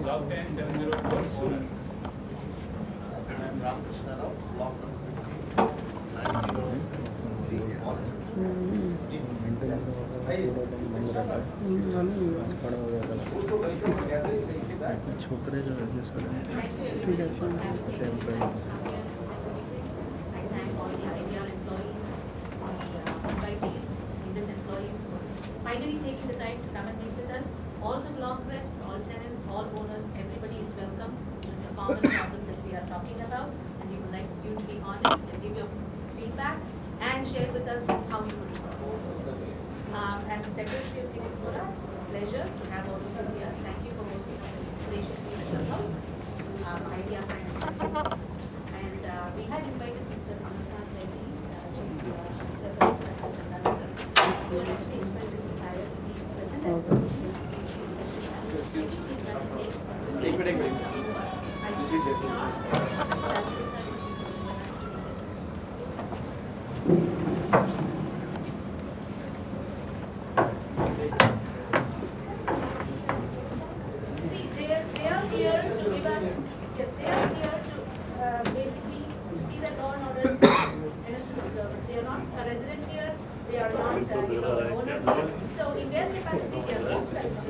Block 10, 704, owner. I am Ramakrishna Rao, block number 15. छोकरे जो है sir ठीक है sir. I thank all the IVR employees, employees, Indus employees for finally taking the time to come and meet with us. All the block reps, all tenants, all owners, everybody is welcome. This is a common problem that we are talking about, and we would like you to be honest and give your feedback and share with us how you would resolve this. As the Secretary of Tikispura, it's a pleasure to have all of you here. Thank you for hosting us graciously in the house. IVRPrimeMeeting2. And we had invited Mr. Amarnath Reddy, several who had actually expressed his desire to be present at the meeting. See, they are here to give us, they are here to basically see that law and order is observed. They are not a resident here, they are not an owner here. So in their capacity, they are most welcome.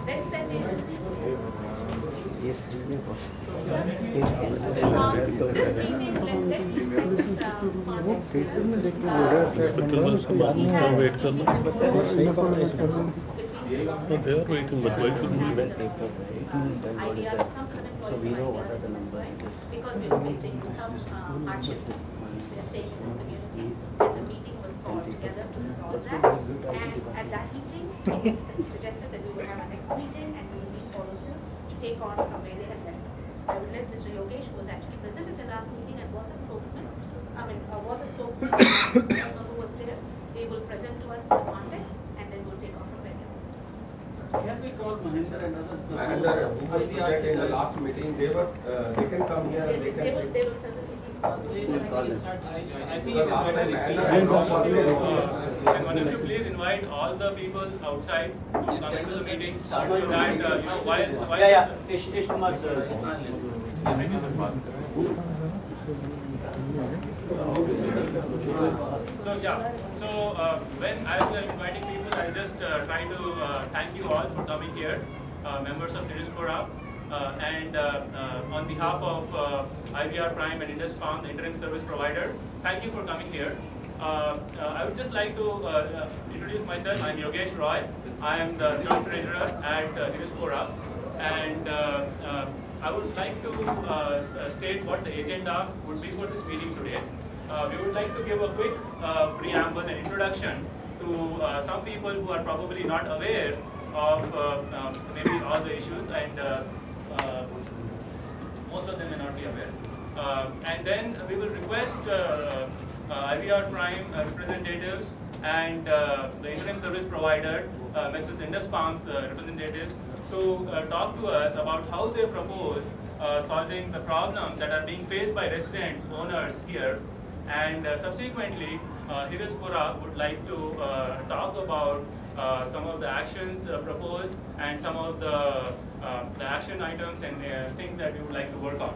Let's send in. Yes, Sir, this meeting, let me send this context here. Wait करना they are waiting, but why should we wait? IVR, some current So we know what are the numbers. because we are facing some hardships. We are staying in this community, and the meeting was called together to resolve that. And at that meeting, it was suggested that we will have a next meeting and we will meet for us to take on from where they had left. I will let Mr. Yogesh, who was actually present at the last meeting and was a spokesman, who was there, they will present to us the context and then we'll take off from where they are. Can we call Mahendra and others? And who was present in the last meeting, they can come here and they can They will certainly be called. We will call them. Because last time Mahendra was there. And one of you please invite all the people outside to come into the meeting so that, while Ish Kumar sir. So when I was inviting people, I just trying to thank you all for coming here, members of Tikispura, and on behalf of IVR Prime and Indus Farm, the interim service provider, thank you for coming here. I would just like to introduce myself. I'm Yogesh Roy. I am the joint treasurer at Tikispura, and I would like to state what the agenda would be for this meeting today. We would like to give a quick preamble and introduction to some people who are probably not aware of maybe all the issues, and most of them may not be aware. And then we will request IVR Prime representatives and the interim service provider, Mrs. Indus Farm's representatives, to talk to us about how they propose solving the problems that are being faced by residents, owners here. And subsequently, Tikispura would like to talk about some of the actions proposed and some of the action items and things that we would like to work on.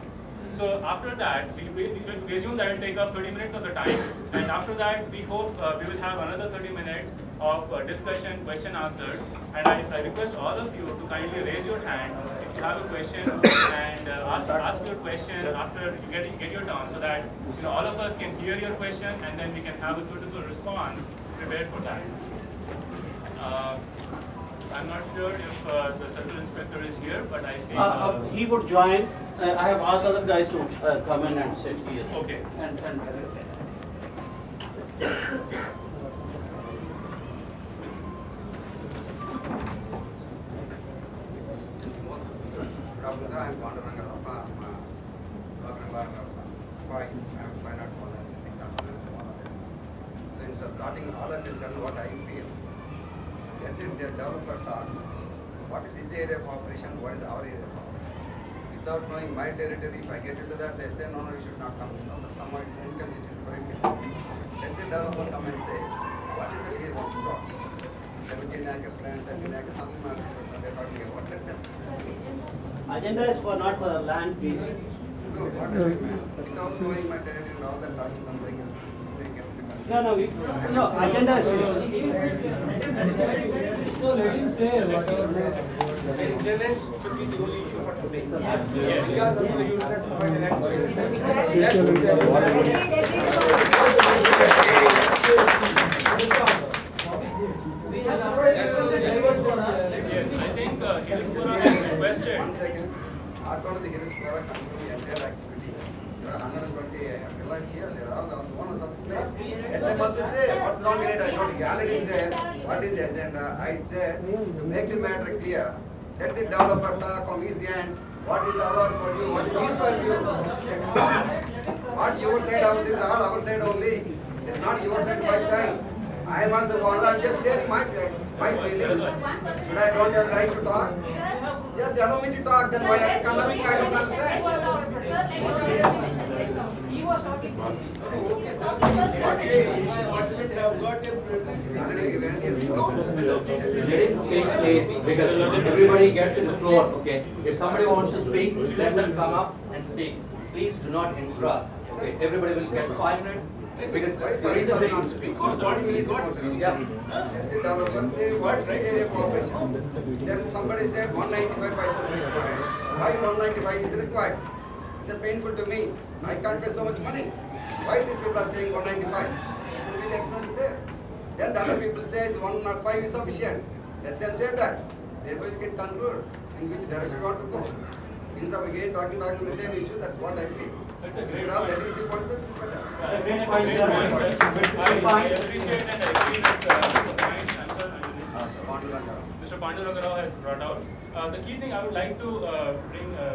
So after that, we assume that it will take up 30 minutes of the time, and after that, we hope we will have another 30 minutes of discussion, question, answers. And I request all of you to kindly raise your hand if you have a question and ask your question after you get your turn, so that all of us can hear your question and then we can have a suitable response prepared for that. I'm not sure if the circle inspector is here, but I see. He would join. I have asked other guys to come in and sit here. Okay. And I'm so instead of starting all of this and what I feel, let the developer talk. What is his area of operation? What is our area of operation? Without knowing my territory, if I get into that, they say, no, you should not come. But somehow it's inconsiderate for him. Let the developer come and say, what is that he wants to talk? 17 acres land, 13 acres, something they're talking about. Let them. Agenda is for not for the land, please. No, what I mean, without knowing my territory and all that, talking something else. They can be No, agenda is. No, let him say whatever. Maintenance should be the only issue for today. Yes. Because of the you will not provide Yes, I think Hillsborough has requested. 1 second. Not only the Hillsborough control the entire activity. There are 120 villas here. They are all the owners of the place. Let them also say what's wrong in it. I don't. He already said what is the agenda. I said to make the matter clear. Let the developer talk from his end. What is our purview? What is his purview? What your side of it is all our side only. It's not your side, my side. I am also owner. I'm just sharing my feeling. Should I don't have right to talk? Just allow me to talk. Then why are you condemning me? I don't understand. Let him speak, please, because everybody gets the floor, okay? If somebody wants to speak, let them come up and speak. Please do not interrupt, okay? Everybody will get 5 minutes, because there is a big... Yeah. The developer say what is area cooperation? Then somebody said 195 paisa is required. Why 195 is required? It's painful to me. I can't pay so much money. Why these people are saying 195? Then we will explanation there. Then the other people say it's 105 is sufficient. Let them say that. Therefore we can conclude in which direction we want to go. Instead of again talking the same issue, that's what I feel. That's a great That point. is the point. Great point, sir. I appreciate and I agree with the point Mr. Panduranga has brought out. The key thing I would like to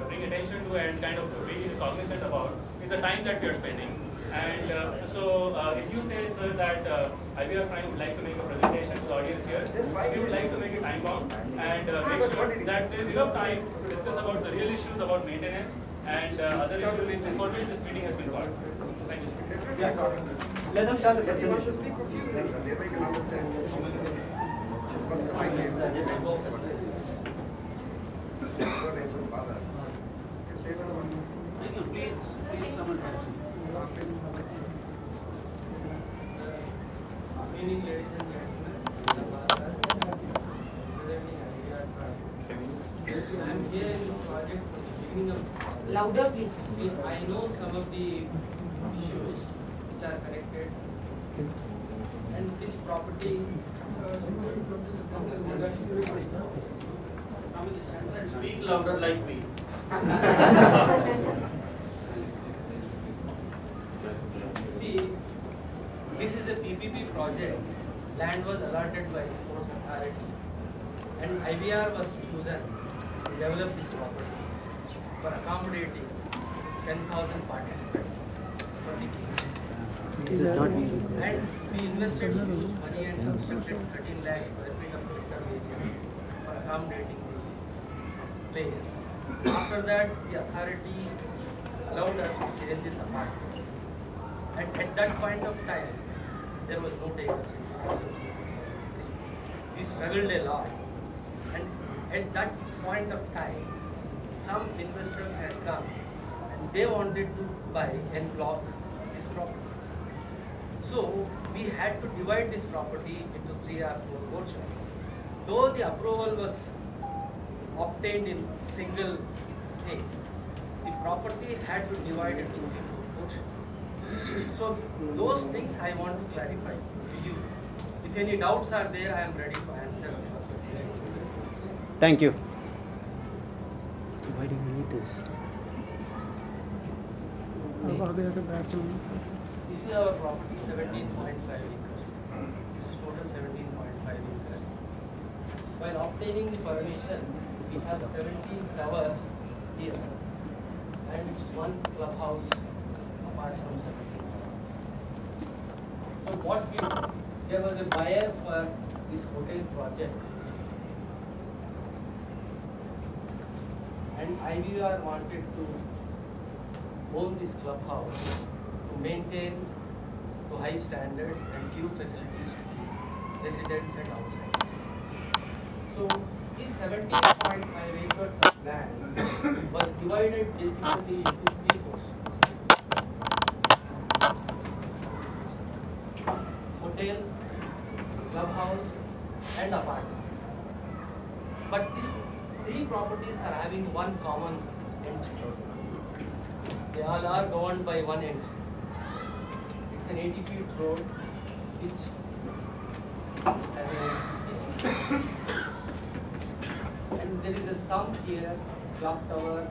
bring attention to and kind of be cognizant about is the time that we are spending. And if you say, sir, that IVR Prime would like to make a presentation to the audience here, we would like to make it time bound and make sure that there is enough time to discuss about the real issues about maintenance and other issues for which this meeting has been called. Thank you, sir. Let them start the Let him also presentation. speak for a few minutes and thereby you can understand. First, my name. Don't bother. You can say something. Please come and talk. Meaning, ladies and gentlemen, representing IVR Prime. I am here in this project from the beginning of this project. Louder, please. See, I know some of the issues which are connected, and this property. Come in the center and speak louder like me. See, this is a PPP project. Land was allotted by Sports Authority, and IVR was chosen to develop this property for accommodating 10,000 participants for the game. This is not easy. And we invested huge money and constructed 13 lakh square feet of picture area for accommodating the players. After that, the authority allowed us to sell this apartment. And at that point of time, there was no takers. We struggled a lot. And at that point of time, some investors had come and they wanted to buy and block this property. So we had to divide this property into 3 or 4 portions. Though the approval was obtained in single thing, the property had to divide into 3 or 4 portions. So those things I want to clarify to you. If any doubts are there, I am ready to answer. Thank you. Why do you need this? This is our property, 17.5 acres. This is total 17.5 acres. While obtaining the permission, we have 17 towers here and 1 clubhouse apart from 17 towers. So what we did, there was a buyer for this hotel project, and IVR wanted to own this clubhouse to maintain to high standards and give facilities to residents and outsiders. 17.5 acres of land was divided basically into three portions. Hotel, clubhouse, and apartments. But these three properties are having one common entry. They all are governed by one entry. It's an 80 feet road which has an entry. And there is a stump here, clock tower,